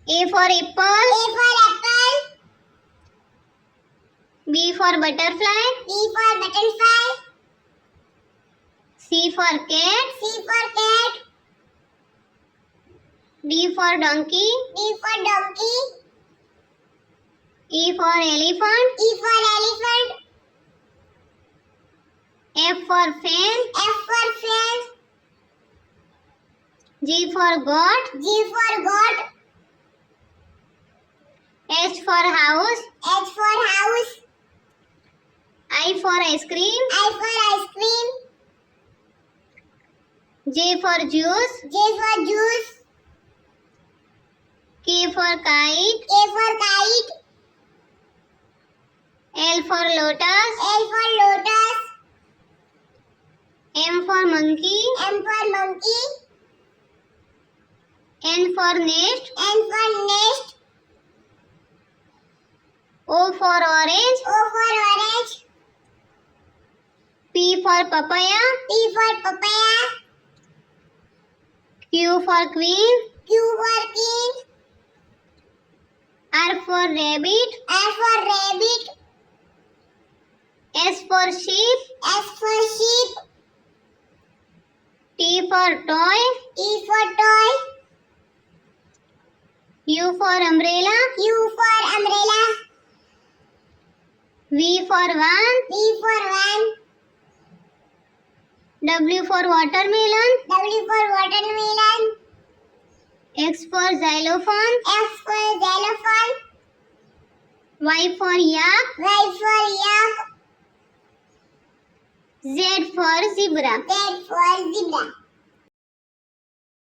A for apple. A for apple. B for butterfly. B for butterfly. C for cat. C for cat. D for donkey. D for donkey. E for elephant. E for elephant. F for fan. F for fan. G for goat. G for goat. H for house. H for house. I for ice cream. I for ice cream. J for juice. J for juice. K for kite. K for kite. L for lotus. L for lotus. M for monkey. M for monkey. N for nest. N for nest. O for orange. O for orange. P for papaya. P for papaya. Q for queen. Q for king. R for rabbit. R for rabbit. S for sheep. S for sheep. T for toy. T for toy. U for umbrella. U for umbrella. V for van. V for van. W for watermelon. W for watermelon. X for xylophone. X for xylophone. Y for yak. Y for yak. Z for zebra. Z for zebra.